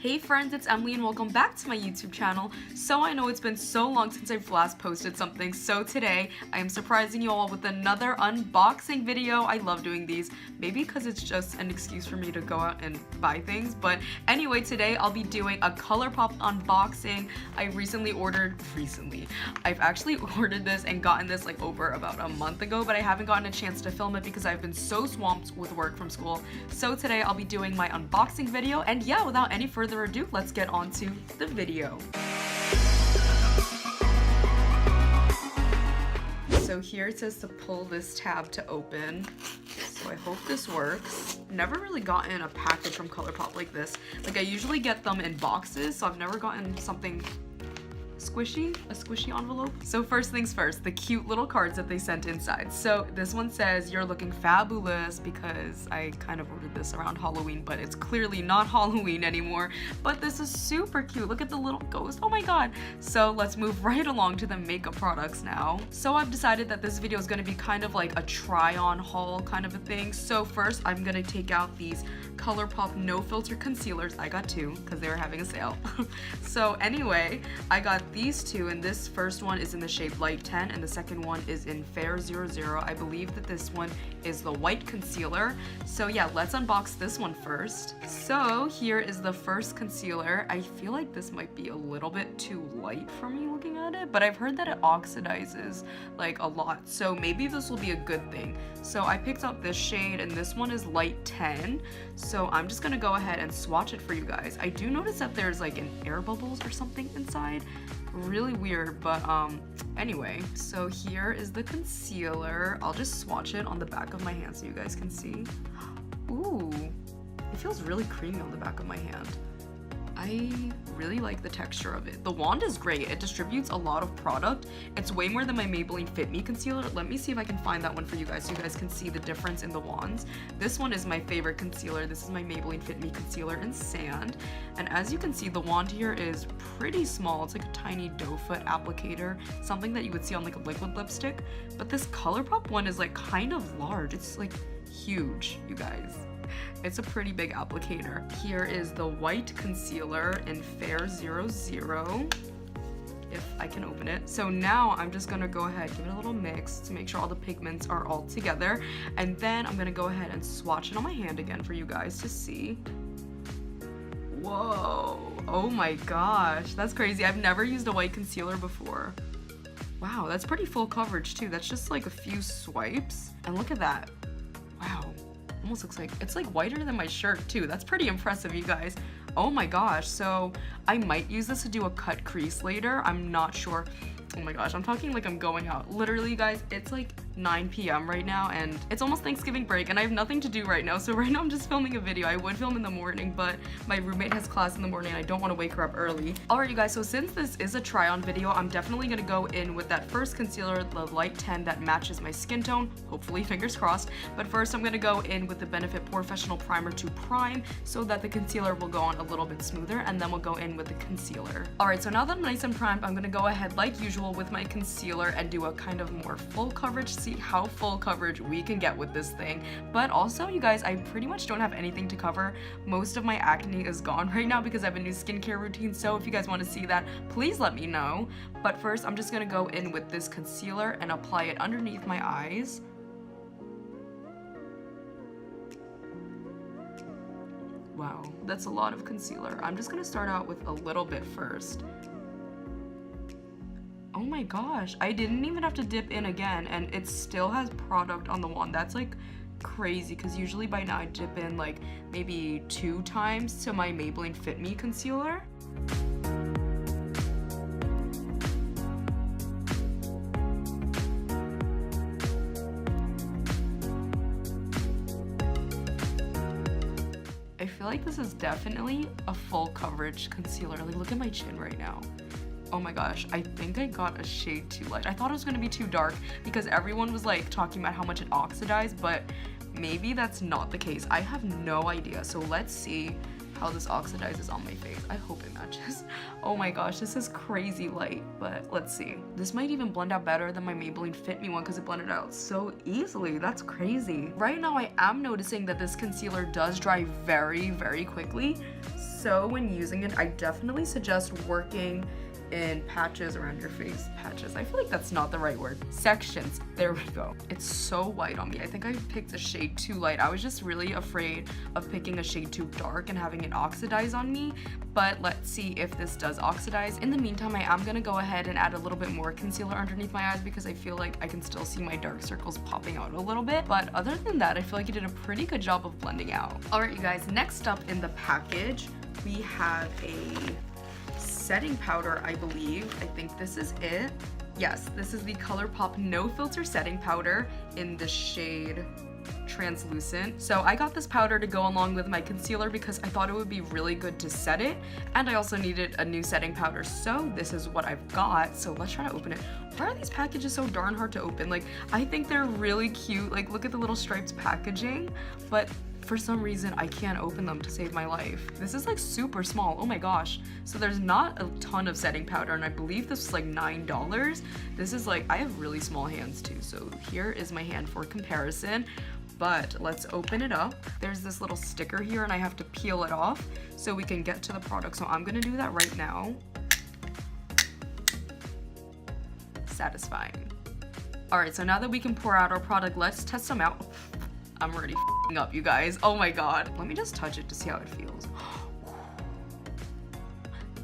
Hey friends, it's Emily and welcome back to my YouTube channel. So I know it's been so long since I've last posted something, so today I am surprising you all with another unboxing video. I love doing these, maybe because it's just an excuse for me to go out and buy things, but anyway, today I'll be doing a Colourpop unboxing. I've actually ordered this and gotten this like over about a month ago, but I haven't gotten a chance to film it because I've been so swamped with work from school. So today I'll be doing my unboxing video, and yeah, without any further ado, let's get on to the video. So here it says to pull this tab to open. So I hope this works. Never really gotten a package from Colourpop like this. Like I usually get them in boxes, so I've never gotten something squishy, a squishy envelope. So first things first, the cute little cards that they sent inside. So this one says, "You're looking fabulous," because I kind of ordered this around Halloween, but it's clearly not Halloween anymore. But this is super cute. Look at the little ghost. Oh my god. So let's move right along to the makeup products now. So I've decided that this video is going to be kind of like a try-on haul kind of a thing. So first I'm going to take out these Colourpop no filter concealers. I got two because they were having a sale. So anyway, I got these two, and this first one is in the shade Light 10 and the second one is in Fair 00. I believe that this one is the white concealer. So yeah, let's unbox this one first. So here is the first concealer. I feel like this might be a little bit too light for me looking at it, but I've heard that it oxidizes like a lot, so maybe this will be a good thing. So I picked up this shade, and this one is Light 10. So I'm just gonna go ahead and swatch it for you guys. I do notice that there's like an air bubbles or something inside. Really weird, but anyway, so here is the concealer. I'll just swatch it on the back of my hand so you guys can see. Ooh, it feels really creamy on the back of my hand. I really like the texture of it. The wand is great. It distributes a lot of product. It's way more than my Maybelline Fit Me concealer. Let me see if I can find that one for you guys so you guys can see the difference in the wands. This one is my favorite concealer. This is my Maybelline Fit Me concealer in Sand. And as you can see, the wand here is pretty small. It's like a tiny doe foot applicator, something that you would see on like a liquid lipstick. But this Colourpop one is like kind of large. It's like huge, you guys. It's a pretty big applicator. Here is the white concealer in Fair 00, if I can open it. So now I'm just gonna go ahead, give it a little mix to make sure all the pigments are all together, and then I'm gonna go ahead and swatch it on my hand again for you guys to see. Whoa, oh my gosh, that's crazy. I've never used a white concealer before. Wow, that's pretty full coverage too. That's just like a few swipes, and look at that. Wow. Almost looks like it's like whiter than my shirt too. That's pretty impressive, you guys. Oh my gosh, so I might use this to do a cut crease later. I'm not sure. Oh my gosh, I'm talking like I'm going out. Literally, guys, it's like 9 p.m. right now, and it's almost Thanksgiving break, and I have nothing to do right now. So right now I'm just filming a video. I would film in the morning, but my roommate has class in the morning, and I don't want to wake her up early. Alright, you guys, so since this is a try-on video, I'm definitely going to go in with that first concealer, the Light 10, that matches my skin tone. Hopefully, fingers crossed. But first, I'm going to go in with the Benefit Porefessional Primer to prime so that the concealer will go on a little bit smoother, and then we'll go in with the concealer. Alright, so now that I'm nice and primed, I'm going to go ahead like usual with my concealer and do a kind of more full coverage. See how full coverage we can get with this thing. But also, you guys, I pretty much don't have anything to cover. Most of my acne is gone right now because I have a new skincare routine, so if you guys want to see that, please let me know. But first, I'm just gonna go in with this concealer and apply it underneath my eyes. Wow, that's a lot of concealer. I'm just gonna start out with a little bit first. Oh my gosh, I didn't even have to dip in again, and it still has product on the wand. That's like crazy, because usually by now I dip in like maybe 2 times to my Maybelline Fit Me concealer. I feel like this is definitely a full coverage concealer. Like, look at my chin right now. Oh my gosh, I think I got a shade too light. I thought it was gonna be too dark because everyone was like talking about how much it oxidized, but maybe that's not the case. I have no idea. So let's see how this oxidizes on my face. I hope it matches. Oh my gosh, this is crazy light, but let's see. This might even blend out better than my Maybelline Fit Me one because it blended out so easily. That's crazy. Right now, I am noticing that this concealer does dry very, very quickly. So when using it, I definitely suggest working in patches around your face. Patches, I feel like that's not the right word. Sections, there we go. It's so white on me. I think I picked a shade too light. I was just really afraid of picking a shade too dark and having it oxidize on me, but let's see if this does oxidize. In the meantime, I am gonna go ahead and add a little bit more concealer underneath my eyes because I feel like I can still see my dark circles popping out a little bit, but other than that, I feel like you did a pretty good job of blending out. All right, you guys, next up in the package, we have a setting powder, I believe. I think this is it. Yes, this is the Colourpop No Filter Setting Powder in the shade Translucent. So I got this powder to go along with my concealer because I thought it would be really good to set it, and I also needed a new setting powder, so this is what I've got. So let's try to open it. Why are these packages so darn hard to open? Like, I think they're really cute. Like, look at the little stripes packaging, but for some reason I can't open them to save my life. This is like super small. Oh my gosh. So there's not a ton of setting powder, and I believe this is like $9. This is like, I have really small hands too, so here is my hand for comparison. But let's open it up. There's this little sticker here and I have to peel it off so we can get to the product. So I'm gonna do that right now. Satisfying. All right, so now that we can pour out our product, let's test them out. I'm already f***ing up, you guys. Oh my god. Let me just touch it to see how it feels.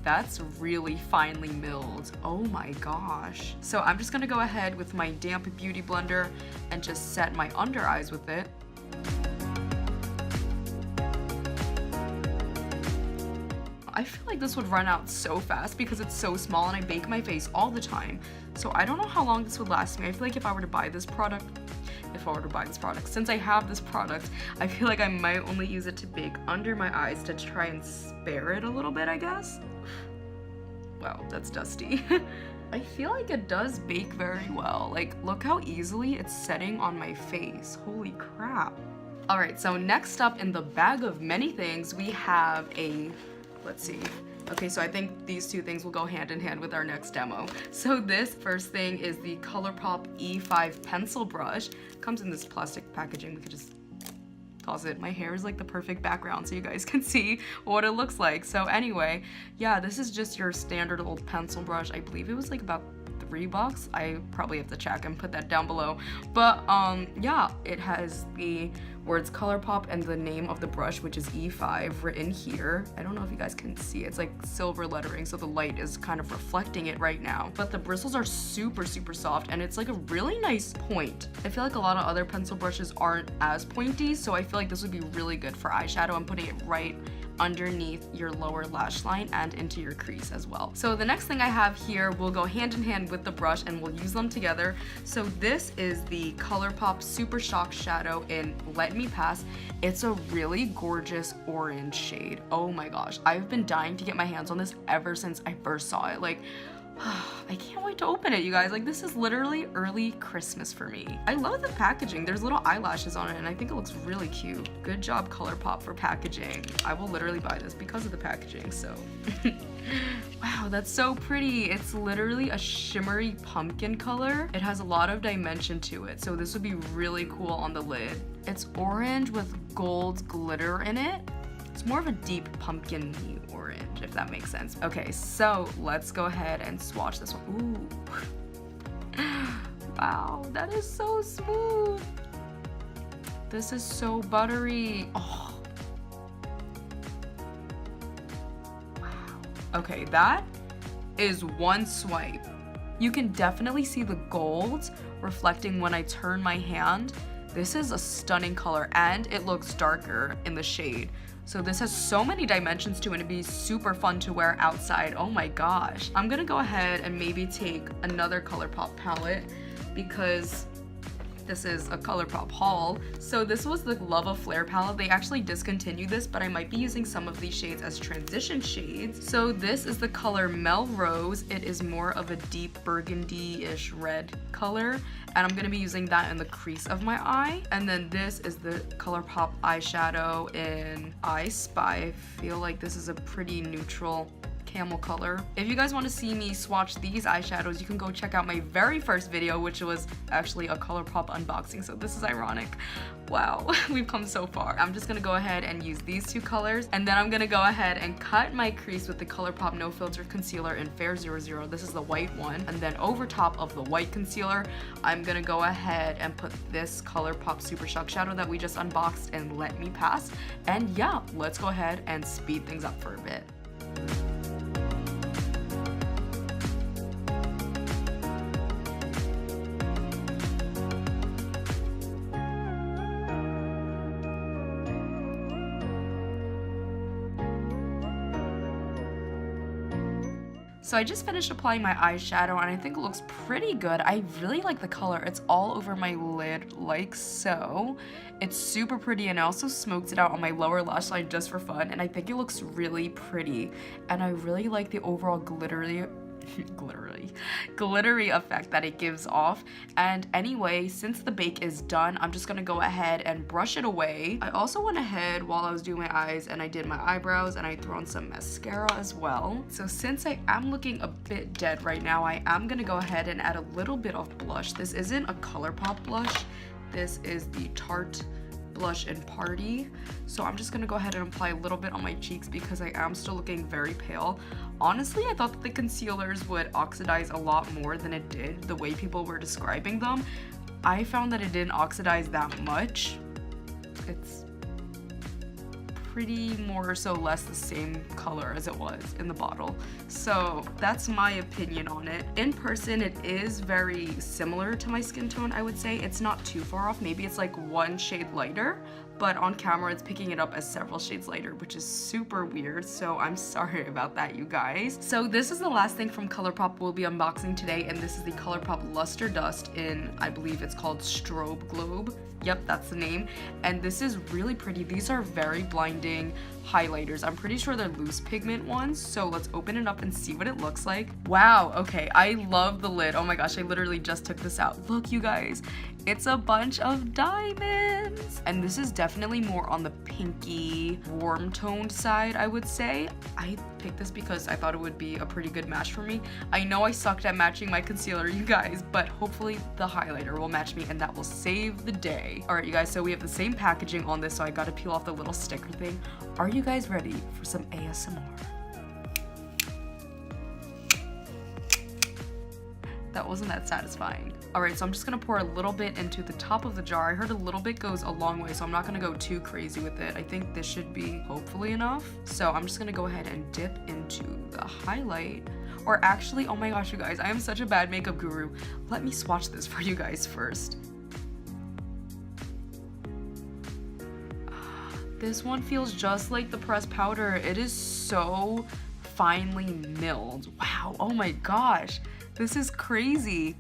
That's really finely milled. Oh my gosh. So I'm just gonna go ahead with my damp beauty blender and just set my under eyes with it. I feel like this would run out so fast because it's so small and I bake my face all the time. So I don't know how long this would last me. I feel like if I were to buy this product, since I have this product, I feel like I might only use it to bake under my eyes to try and spare it a little bit, I guess. Wow, that's dusty. I feel like it does bake very well. Like, look how easily it's setting on my face. Holy crap. All right, so next up in the bag of many things, we have a, let's see. Okay, so I think these two things will go hand in hand with our next demo. So this first thing is the Colourpop E5 pencil brush. It comes in this plastic packaging. We could just toss it. My hair is like the perfect background so you guys can see what it looks like. So anyway, yeah, this is just your standard old pencil brush. I believe it was like about $3. I probably have to check and put that down below. But yeah, it has the words Colourpop and the name of the brush, which is E5, written here. I don't know if you guys can see it. It's like silver lettering, so the light is kind of reflecting it right now. But the bristles are super, super soft, and it's like a really nice point. I feel like a lot of other pencil brushes aren't as pointy, so I feel like this would be really good for eyeshadow. I'm putting it right underneath your lower lash line and into your crease as well. So the next thing I have here will go hand in hand with the brush and we'll use them together. So this is the Colourpop Super Shock Shadow in Let Me Pass. It's a really gorgeous orange shade. Oh my gosh, I've been dying to get my hands on this ever since I first saw it. Like, I can't wait to open it, you guys. Like, this is literally early Christmas for me. I love the packaging. There's little eyelashes on it and I think it looks really cute. Good job, Colourpop, for packaging. I will literally buy this because of the packaging, so. Wow, that's so pretty. It's literally a shimmery pumpkin color. It has a lot of dimension to it, so this would be really cool on the lid. It's orange with gold glitter in it. It's more of a deep pumpkin-y orange, if that makes sense. Okay, so let's go ahead and swatch this one. Ooh. Wow, that is so smooth. This is so buttery. Oh. Wow. Okay, that is one swipe. You can definitely see the gold reflecting when I turn my hand. This is a stunning color and it looks darker in the shade. So this has so many dimensions to it and it'd be super fun to wear outside. Oh my gosh. I'm gonna go ahead and maybe take another Colourpop palette because this is a Colourpop haul. So this was the Love of Flare palette. They actually discontinued this, but I might be using some of these shades as transition shades. So this is the color Melrose. It is more of a deep burgundy-ish red color, and I'm gonna be using that in the crease of my eye. And then this is the Colourpop eyeshadow in I Spy. I feel like this is a pretty neutral camel color. If you guys want to see me swatch these eyeshadows, you can go check out my very first video, which was actually a Colourpop unboxing, so this is ironic. Wow, we've come so far. I'm just gonna go ahead and use these two colors, and then I'm gonna go ahead and cut my crease with the Colourpop No Filter Concealer in Fair 00. This is the white one, and then over top of the white concealer, I'm gonna go ahead and put this Colourpop Super Shock Shadow that we just unboxed and Let Me Pass. And yeah, let's go ahead and speed things up for a bit. So I just finished applying my eyeshadow and I think it looks pretty good. I really like the color. It's all over my lid like so. It's super pretty, and I also smoked it out on my lower lash line just for fun, and I think it looks really pretty. And I really like the overall glittery effect that it gives off. And anyway, since the bake is done, I'm just gonna go ahead and brush it away. I also went ahead while I was doing my eyes and I did my eyebrows, and I threw on some mascara as well. So since I am looking a bit dead right now, I am gonna go ahead and add a little bit of blush. This isn't a Colourpop blush. This is the Tarte blush in Paaarty. So I'm just gonna go ahead and apply a little bit on my cheeks because I am still looking very pale. Honestly, I thought that the concealers would oxidize a lot more than it did, the way people were describing them. I found that it didn't oxidize that much. It's pretty more or so less the same color as it was in the bottle. So that's my opinion on it. In person, it is very similar to my skin tone, I would say. It's not too far off. Maybe it's like one shade lighter, but on camera it's picking it up as several shades lighter, which is super weird, so I'm sorry about that, you guys. So this is the last thing from Colourpop we'll be unboxing today, and this is the Colourpop Luster Dust in, I believe it's called Strobe Globe. Yep, that's the name. And this is really pretty. These are very blinding highlighters. I'm pretty sure they're loose pigment ones, so let's open it up and see what it looks like. Wow, okay, I love the lid. Oh my gosh, I literally just took this out. Look, you guys, it's a bunch of diamonds. And this is definitely more on the pinky, warm toned side, I would say. I picked this because I thought it would be a pretty good match for me. I know I sucked at matching my concealer, you guys, but hopefully the highlighter will match me and that will save the day. All right, you guys, so we have the same packaging on this, so I gotta peel off the little sticker thing. Are you guys ready for some ASMR? That wasn't that satisfying. All right, so I'm just gonna pour a little bit into the top of the jar. I heard a little bit goes a long way, so I'm not gonna go too crazy with it. I think this should be hopefully enough. So I'm just gonna go ahead and dip into the highlight. Or actually, oh my gosh, you guys, I am such a bad makeup guru. Let me swatch this for you guys first. This one feels just like the pressed powder. It is so finely milled. Wow, oh my gosh. This is crazy.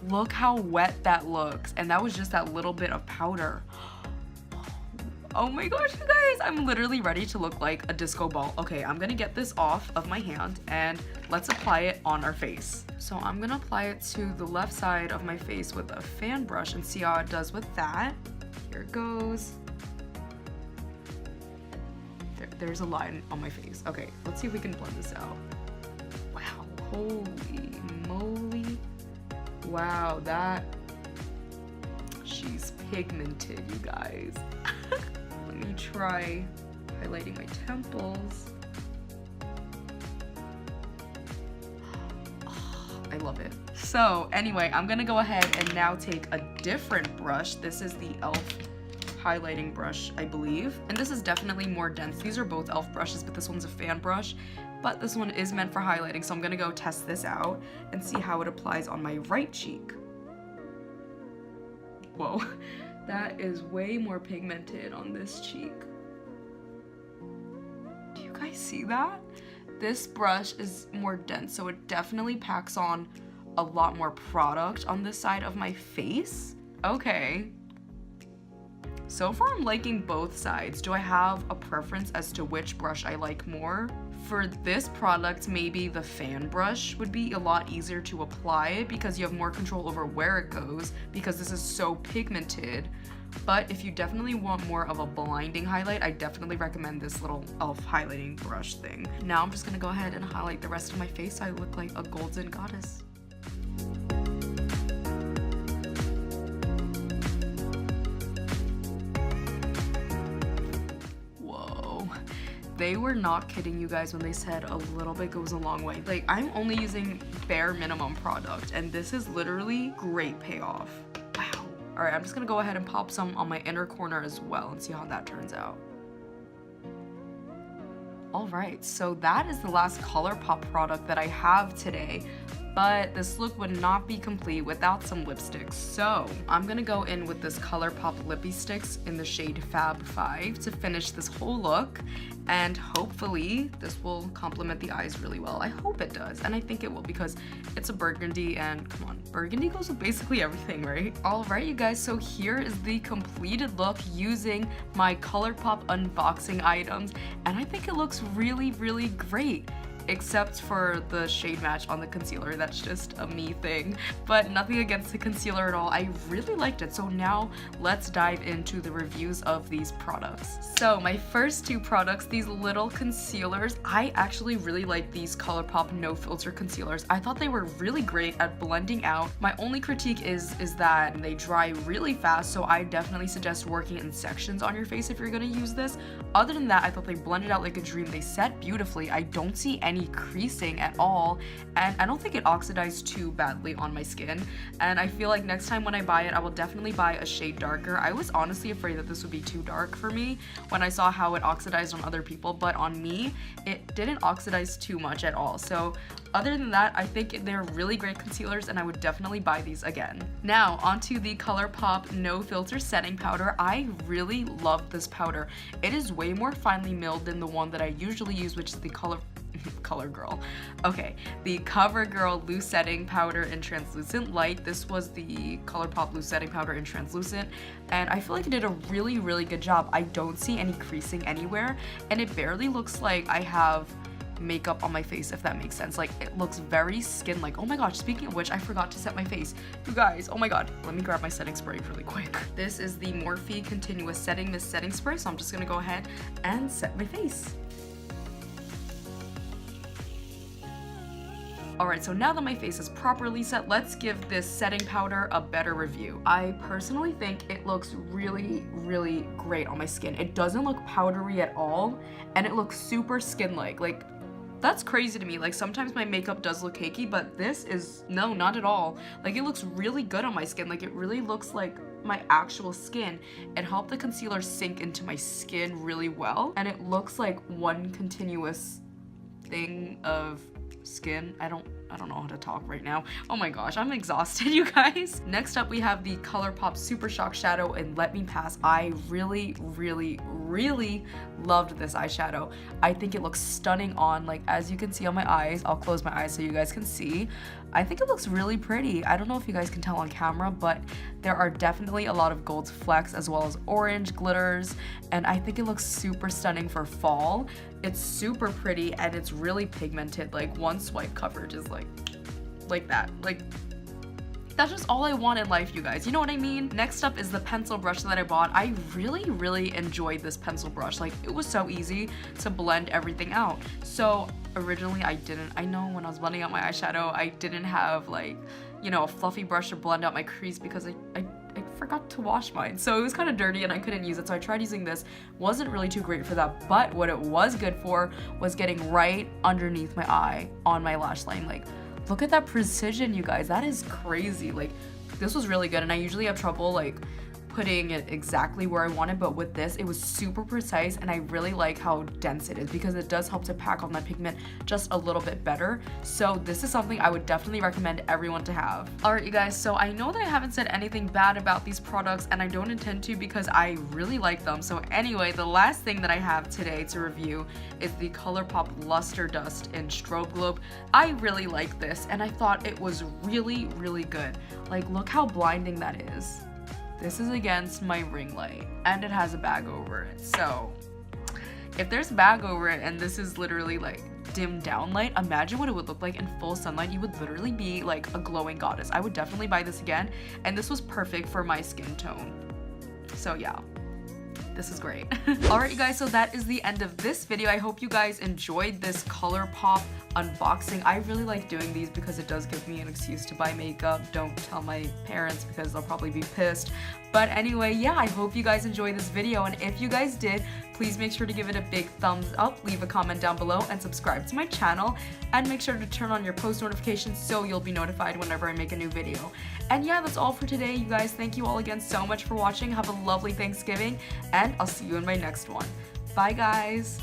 Look how wet that looks. And that was just that little bit of powder. Oh my gosh, you guys, I'm literally ready to look like a disco ball. Okay, I'm gonna get this off of my hand and let's apply it on our face. So I'm gonna apply it to the left side of my face with a fan brush and see how it does with that. Here it goes. There's a line on my face. Okay, let's see if we can blend this out. Wow, holy moly. Wow, she's pigmented, you guys. Let me try highlighting my temples. Oh, I love it. So anyway, I'm gonna go ahead and now take a different brush. This is the e.l.f. highlighting brush, I believe. And this is definitely more dense. These are both e.l.f. brushes, but this one's a fan brush. But this one is meant for highlighting, so I'm gonna go test this out and see how it applies on my right cheek. Whoa, that is way more pigmented on this cheek. Do you guys see that? This brush is more dense, so it definitely packs on a lot more product on this side of my face. Okay. So far, I'm liking both sides. Do I have a preference as to which brush I like more? For this product, maybe the fan brush would be a lot easier to apply it because you have more control over where it goes because this is so pigmented. But if you definitely want more of a blinding highlight, I definitely recommend this little e.l.f. highlighting brush thing. Now I'm just gonna go ahead and highlight the rest of my face so I look like a golden goddess. They were not kidding, you guys, when they said a little bit goes a long way. Like, I'm only using bare minimum product, and this is literally great payoff. Wow. All right, I'm just gonna go ahead and pop some on my inner corner as well and see how that turns out. All right, so that is the last Colourpop product that I have today. But this look would not be complete without some lipsticks. So I'm gonna go in with this Colourpop Lippy Sticks in the shade Fab 5 to finish this whole look. And hopefully this will complement the eyes really well. I hope it does, and I think it will because it's a burgundy, and come on, burgundy goes with basically everything, right? All right, you guys, so here is the completed look using my Colourpop unboxing items, and I think it looks really, really great. Except for the shade match on the concealer. That's just a me thing, but nothing against the concealer at all. I really liked it. So now let's dive into the reviews of these products. So my first two products, these little concealers, I actually really like these Colourpop no filter concealers. I thought they were really great at blending out. My only critique is that they dry really fast, so I definitely suggest working in sections on your face if you're gonna use this. Other than that, I thought they blended out like a dream. They set beautifully. I don't see any creasing at all, and I don't think it oxidized too badly on my skin, and I feel like next time when I buy it, I will definitely buy a shade darker. I was honestly afraid that this would be too dark for me when I saw how it oxidized on other people, but on me, it didn't oxidize too much at all. So other than that, I think they're really great concealers, and I would definitely buy these again. Now, onto the Colourpop No Filter Setting Powder. I really love this powder. It is way more finely milled than the one that I usually use, which is the CoverGirl Loose Setting Powder in Translucent Light. This was the Colourpop Loose Setting Powder in Translucent, and I feel like it did a really, really good job. I don't see any creasing anywhere, and it barely looks like I have makeup on my face, if that makes sense. Like, it looks very skin-like. Oh my gosh, speaking of which, I forgot to set my face. You guys, oh my god, let me grab my setting spray really quick. This is the Morphe Continuous Setting Mist Setting Spray, so I'm just gonna go ahead and set my face. Alright, so now that my face is properly set, let's give this setting powder a better review. I personally think it looks really, really great on my skin. It doesn't look powdery at all, and it looks super skin-like. Like, that's crazy to me. Like, sometimes my makeup does look cakey, but this is, no, not at all. Like, it looks really good on my skin. Like, it really looks like my actual skin. It helped the concealer sink into my skin really well, and it looks like one continuous thing of skin. I don't know how to talk right now. Oh my gosh, I'm exhausted, you guys. Next up, we have the Colourpop Super Shock Shadow in Let Me Pass. I really, really, really loved this eyeshadow. I think it looks stunning on, like, as you can see on my eyes. I'll close my eyes so you guys can see. I think it looks really pretty. I don't know if you guys can tell on camera, but there are definitely a lot of gold flecks as well as orange glitters, and I think it looks super stunning for fall. It's super pretty, and it's really pigmented. Like, one swipe coverage is like that. Like, that's just all I want in life, you guys. You know what I mean? Next up is the pencil brush that I bought. I really, really enjoyed this pencil brush. Like, it was so easy to blend everything out. So originally I know when I was blending out my eyeshadow, I didn't have, like, you know, a fluffy brush to blend out my crease because I forgot to wash mine. So it was kind of dirty and I couldn't use it. So I tried using this. Wasn't really too great for that. But what it was good for was getting right underneath my eye on my lash line. Like, look at that precision, you guys. That is crazy. Like, this was really good, and I usually have trouble, like, putting it exactly where I want it, but with this, it was super precise, and I really like how dense it is because it does help to pack on that pigment just a little bit better. So this is something I would definitely recommend everyone to have. Alright, you guys, so I know that I haven't said anything bad about these products, and I don't intend to because I really like them. So anyway, the last thing that I have today to review is the Colourpop Luster Dust in Strobe Globe. I really like this, and I thought it was really, really good. Like, look how blinding that is. This is against my ring light, and it has a bag over it. So if there's a bag over it and this is literally like dimmed down light, imagine what it would look like in full sunlight. You would literally be like a glowing goddess. I would definitely buy this again, and this was perfect for my skin tone. So yeah. This is great. Alright, you guys, so that is the end of this video. I hope you guys enjoyed this Colourpop unboxing. I really like doing these because it does give me an excuse to buy makeup. Don't tell my parents because they'll probably be pissed. But anyway, yeah, I hope you guys enjoyed this video, and if you guys did, please make sure to give it a big thumbs up, leave a comment down below, and subscribe to my channel, and make sure to turn on your post notifications so you'll be notified whenever I make a new video. And yeah, that's all for today, you guys. Thank you all again so much for watching. Have a lovely Thanksgiving, and I'll see you in my next one. Bye, guys!